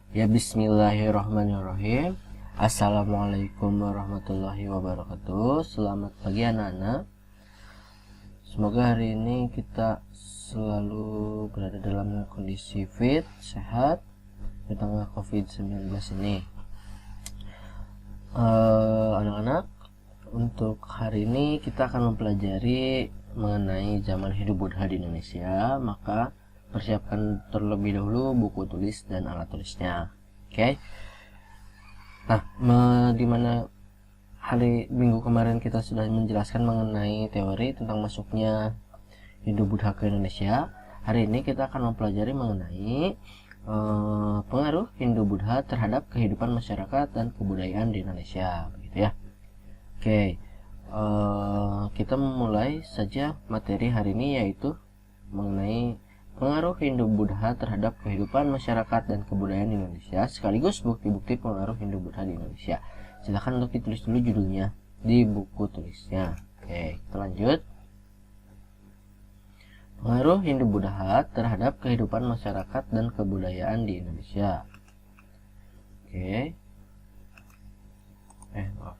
Ya, bismillahirrahmanirrahim. Assalamualaikum warahmatullahi wabarakatuh. Selamat pagi anak-anak. Semoga hari ini kita selalu berada dalam kondisi fit, sehat di tengah COVID-19 ini. Anak-anak, untuk hari ini kita akan mempelajari mengenai zaman hidup Buddha di Indonesia. Maka persiapkan terlebih dahulu buku tulis dan alat tulisnya. Oke. Nah, dimana hari Minggu kemarin kita sudah menjelaskan mengenai teori tentang masuknya Hindu Buddha ke Indonesia. Hari ini kita akan mempelajari mengenai pengaruh Hindu Buddha terhadap kehidupan masyarakat dan kebudayaan di Indonesia, begitu ya. Oke. Kita memulai saja materi hari ini, yaitu mengenai pengaruh Hindu Buddha terhadap kehidupan masyarakat dan kebudayaan Indonesia, sekaligus bukti-bukti pengaruh Hindu Buddha di Indonesia. Silakan untuk ditulis dulu judulnya di buku tulisnya. Oke, kita lanjut. Pengaruh Hindu Buddha terhadap kehidupan masyarakat dan kebudayaan di Indonesia. Oke. Maaf.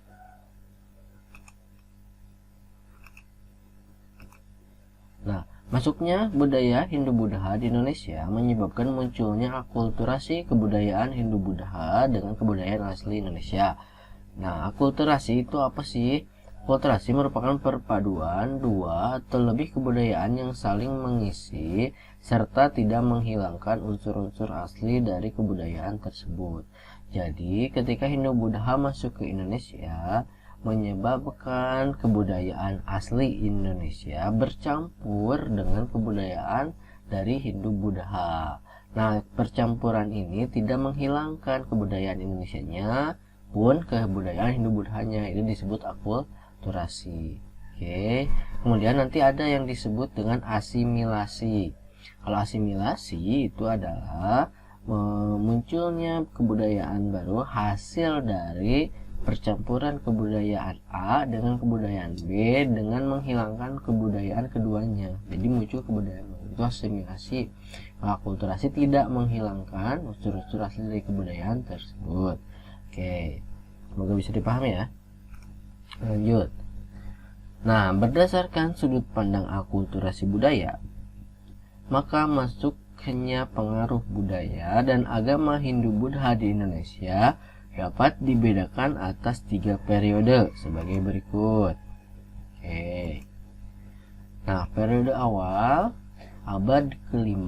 Nah, masuknya budaya Hindu-Buddha di Indonesia menyebabkan munculnya akulturasi kebudayaan Hindu-Buddha dengan kebudayaan asli Indonesia. Nah, akulturasi itu apa sih? Akulturasi merupakan perpaduan dua atau lebih kebudayaan yang saling mengisi serta tidak menghilangkan unsur-unsur asli dari kebudayaan tersebut. Jadi, ketika Hindu-Buddha masuk ke Indonesia, menyebabkan kebudayaan asli Indonesia bercampur dengan kebudayaan dari Hindu-Buddha. Nah, percampuran ini tidak menghilangkan kebudayaan Indonesianya pun kebudayaan Hindu-Buddhanya. Itu disebut akulturasi. Oke. Kemudian nanti ada yang disebut dengan asimilasi. Kalau asimilasi itu adalah munculnya kebudayaan baru hasil dari percampuran kebudayaan A dengan kebudayaan B dengan menghilangkan kebudayaan keduanya. Jadi muncul kebudayaan baru, itu asimilasi. Akulturasi tidak menghilangkan unsur-unsur asli dari kebudayaan tersebut. Oke, semoga bisa dipahami ya. Lanjut. Nah, berdasarkan sudut pandang akulturasi budaya, maka masuknya pengaruh budaya dan agama Hindu-Buddha di Indonesia dapat dibedakan atas 3 periode sebagai berikut. Oke. Nah, periode awal abad ke-5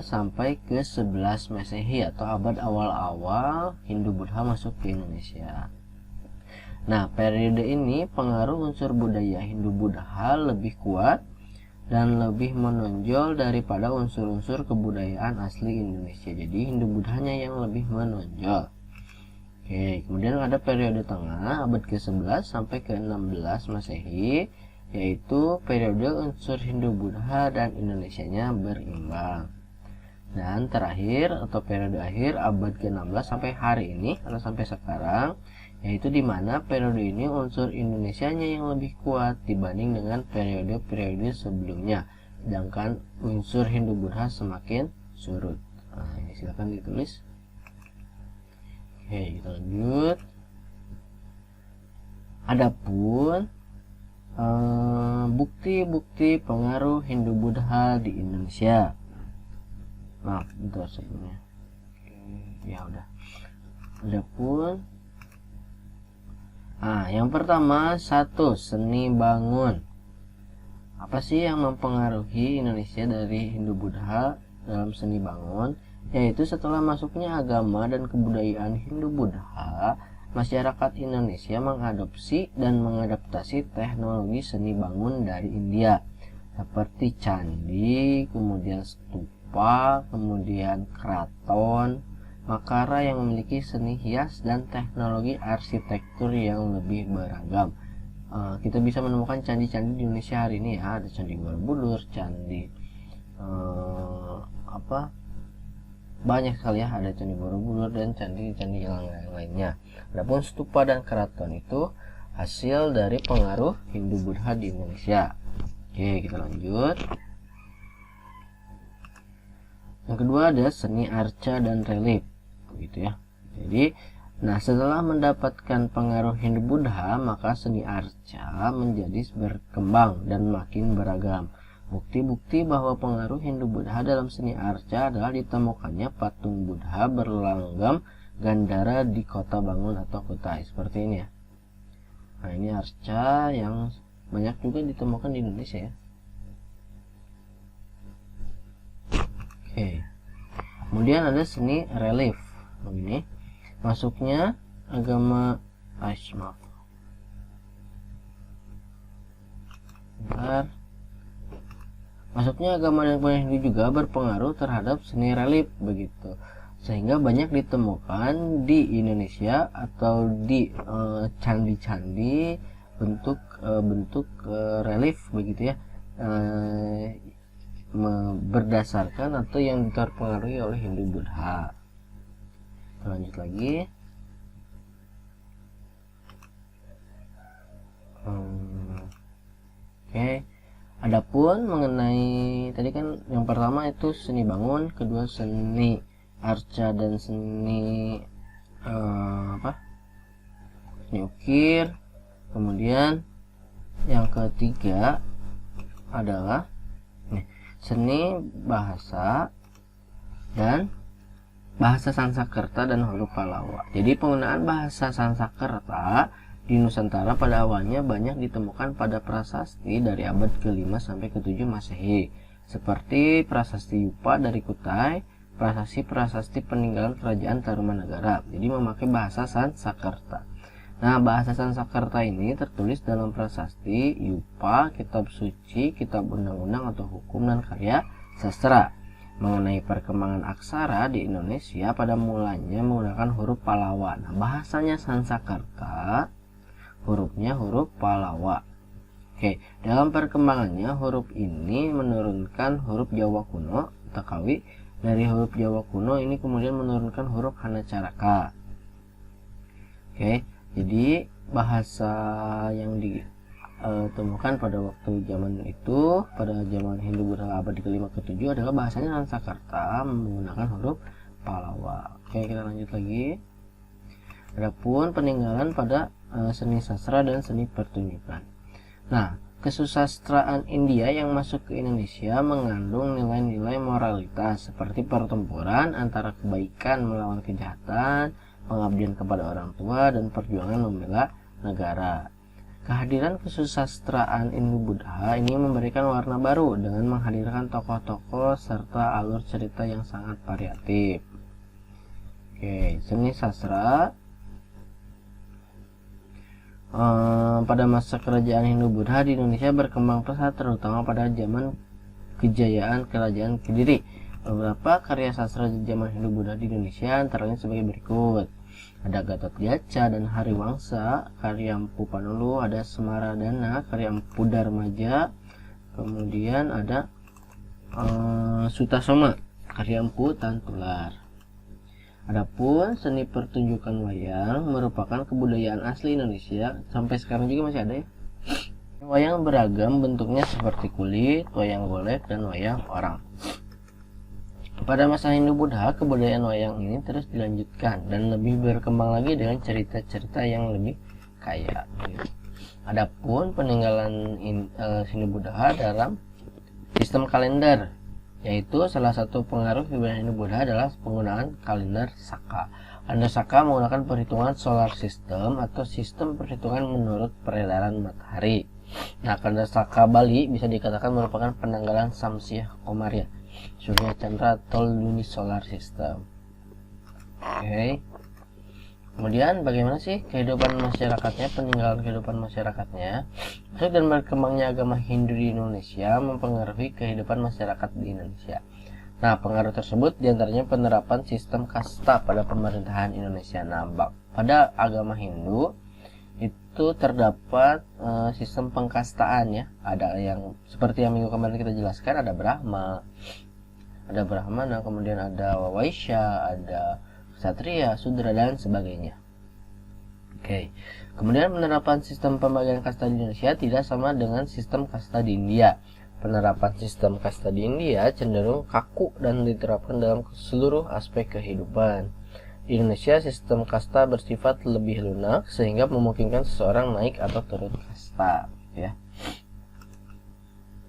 sampai ke-11 Masehi atau abad awal-awal Hindu-Buddha masuk ke Indonesia. Nah, periode ini pengaruh unsur budaya Hindu-Buddha lebih kuat dan lebih menonjol daripada unsur-unsur kebudayaan asli Indonesia. Jadi Hindu-Buddhanya yang lebih menonjol. Oke, kemudian ada periode tengah abad ke-11 sampai ke-16 Masehi, yaitu periode unsur Hindu-Buddha dan Indonesianya berimbang. Dan terakhir atau periode akhir abad ke-16 sampai hari ini atau sampai sekarang, yaitu di mana periode ini unsur Indonesianya yang lebih kuat dibanding dengan periode-periode sebelumnya, sedangkan unsur Hindu-Buddha semakin surut. Nah, ini silakan ditulis. Oke, kita lanjut. Adapun bukti-bukti pengaruh Hindu-Buddha di Indonesia. Maaf, bentar sebelumnya. Oke, ya udah. Adapun yang pertama, 1. Seni bangun. Apa sih yang mempengaruhi Indonesia dari Hindu-Buddha dalam seni bangun? Yaitu setelah masuknya agama dan kebudayaan Hindu-Buddha, masyarakat Indonesia mengadopsi dan mengadaptasi teknologi seni bangun dari India, seperti candi, kemudian stupa, kemudian keraton, makara yang memiliki seni hias dan teknologi arsitektur yang lebih beragam. Kita bisa menemukan candi-candi di Indonesia hari ini ya, ada Candi Borobudur, candi banyak sekali ya, ada Candi Borobudur dan candi-candi yang lainnya. Adapun stupa dan keraton itu hasil dari pengaruh Hindu-Buddha di Indonesia. Oke, kita lanjut. Yang kedua ada seni arca dan relief. gitu ya. Jadi setelah mendapatkan pengaruh Hindu-Buddha, maka seni arca menjadi berkembang dan makin beragam. Bukti-bukti bahwa pengaruh Hindu-Buddha dalam seni arca adalah ditemukannya patung Buddha berlanggam Gandhara di kota Bangun atau Kutai, seperti ini ya. Nah, ini arca yang banyak juga ditemukan di Indonesia ya. Oke. Kemudian ada seni relief. Begini. Masuknya agama Masuknya agama dan budaya Hindu juga berpengaruh terhadap seni relief begitu. Sehingga banyak ditemukan di Indonesia atau di candi-candi bentuk relief begitu ya. Berdasarkan atau yang terpengaruhi oleh Hindu-Buddha. Lanjut lagi. Oke. Adapun mengenai tadi kan yang pertama itu seni bangun, kedua seni arca dan seni seni ukir. Kemudian yang ketiga adalah seni bahasa dan bahasa Sanskerta dan huruf Pallawa. Jadi penggunaan bahasa Sanskerta di Nusantara pada awalnya banyak ditemukan pada prasasti dari abad ke-5 sampai ke-7 Masehi, seperti prasasti Yupa dari Kutai, prasasti peninggalan kerajaan Tarumanagara. Jadi memakai bahasa Sanskerta. Nah, bahasa Sanskerta ini tertulis dalam prasasti Yupa, kitab suci, kitab undang-undang atau hukum dan karya sastra. Mengenai perkembangan aksara di Indonesia, pada mulanya menggunakan huruf Pallawa. Nah, bahasanya Sanskerta, hurufnya huruf Pallawa. Oke, dalam perkembangannya huruf ini menurunkan huruf Jawa kuno, Takawi. Dari huruf Jawa kuno ini kemudian menurunkan huruf Hanacaraka. Oke, jadi bahasa yang ditemukan pada waktu zaman itu, pada zaman Hindu-Buddha abad ke-5 ke-7 adalah bahasanya Sanskerta menggunakan huruf Pallawa. Oke, kita lanjut lagi. Adapun peninggalan pada seni sastra dan seni pertunjukan. Nah, kesusastraan India yang masuk ke Indonesia mengandung nilai-nilai moralitas seperti pertempuran antara kebaikan melawan kejahatan, pengabdian kepada orang tua, dan perjuangan membela negara. Kehadiran kesusastraan Hindu-Buddha ini memberikan warna baru dengan menghadirkan tokoh-tokoh serta alur cerita yang sangat variatif. Oke, seni sastra pada masa kerajaan Hindu-Buddha di Indonesia berkembang pesat, terutama pada zaman kejayaan kerajaan Kediri. Beberapa karya sastra zaman Hindu-Buddha di Indonesia antaranya sebagai berikut. Ada Gatotkaca dan Hariwangsa karya Empu Panulu, ada Semaradana karya Empu Darmaja, kemudian ada Sutasoma karya Empu Tantular. Adapun seni pertunjukan wayang merupakan kebudayaan asli Indonesia, sampai sekarang juga masih ada ya. Wayang beragam bentuknya seperti kulit, wayang golek, dan wayang orang. Pada masa Hindu-Buddha, kebudayaan wayang ini terus dilanjutkan dan lebih berkembang lagi dengan cerita-cerita yang lebih kaya. Adapun peninggalan Hindu-Buddha dalam sistem kalender, yaitu salah satu pengaruh kebudayaan Hindu-Buddha adalah penggunaan kalender Saka. Kalender Saka menggunakan perhitungan solar system atau sistem perhitungan menurut peredaran matahari. Nah, kalender Saka Bali bisa dikatakan merupakan penanggalan Samsiah Komariah, Surya Chandra atau Lunisolar System. Oke. Kemudian bagaimana sih kehidupan masyarakatnya, peninggalan kehidupan masyarakatnya? Masuk dan berkembangnya agama Hindu di Indonesia mempengaruhi kehidupan masyarakat di Indonesia. Nah, pengaruh tersebut diantaranya penerapan sistem kasta pada pemerintahan Indonesia. Nah, pada agama Hindu itu terdapat sistem pengkastaan ya. Ada yang seperti yang minggu kemarin kita jelaskan, ada Brahmana, kemudian ada Waisya, ada Ksatria, Sudra, dan sebagainya. Oke. Kemudian penerapan sistem pembagian kasta di Indonesia tidak sama dengan sistem kasta di India. Penerapan sistem kasta di India cenderung kaku dan diterapkan dalam seluruh aspek kehidupan. Di Indonesia, sistem kasta bersifat lebih lunak sehingga memungkinkan seseorang naik atau turun kasta, ya.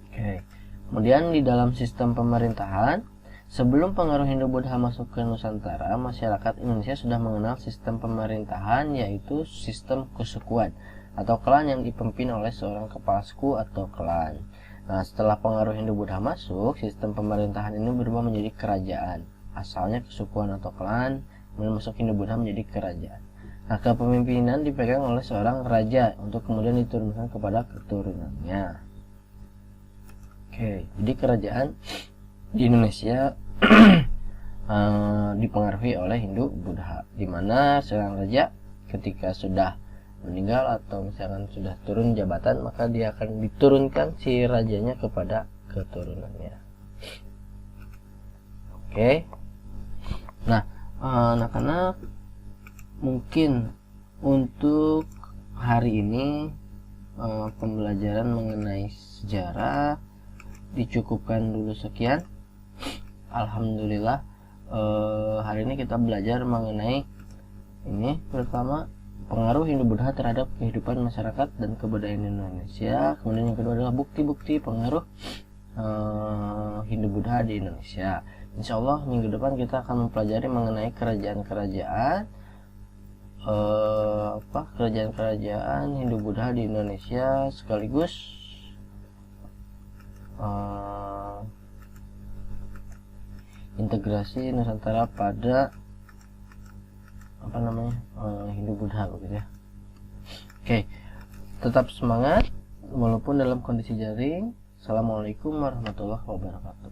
Oke. Kemudian di dalam sistem pemerintahan, sebelum pengaruh Hindu-Buddha masuk ke Nusantara, masyarakat Indonesia sudah mengenal sistem pemerintahan, yaitu sistem kesukuan atau klan yang dipimpin oleh seorang kepala suku atau klan. Nah, setelah pengaruh Hindu-Buddha masuk, sistem pemerintahan ini berubah menjadi kerajaan. Asalnya kesukuan atau klan, kemudian masuk Hindu-Buddha menjadi kerajaan. Nah, kepemimpinan dipegang oleh seorang raja untuk kemudian diturunkan kepada keturunannya. Oke, jadi kerajaan di Indonesia dipengaruhi oleh Hindu-Buddha, di mana seorang raja ketika sudah meninggal atau misalkan sudah turun jabatan, maka dia akan diturunkan si rajanya kepada keturunannya. Oke. Nah, anak-anak, mungkin untuk hari ini pembelajaran mengenai sejarah dicukupkan dulu sekian. Alhamdulillah, hari ini kita belajar mengenai ini. Pertama, pengaruh Hindu-Buddha terhadap kehidupan masyarakat dan kebudayaan Indonesia. Kemudian yang kedua adalah bukti-bukti pengaruh Hindu-Buddha di Indonesia. Insya Allah minggu depan kita akan mempelajari mengenai kerajaan-kerajaan Hindu-Buddha di Indonesia, sekaligus integrasi Nusantara pada Hindu-Buddha, begitu ya. Oke, tetap semangat walaupun dalam kondisi jaring. Assalamualaikum warahmatullahi wabarakatuh.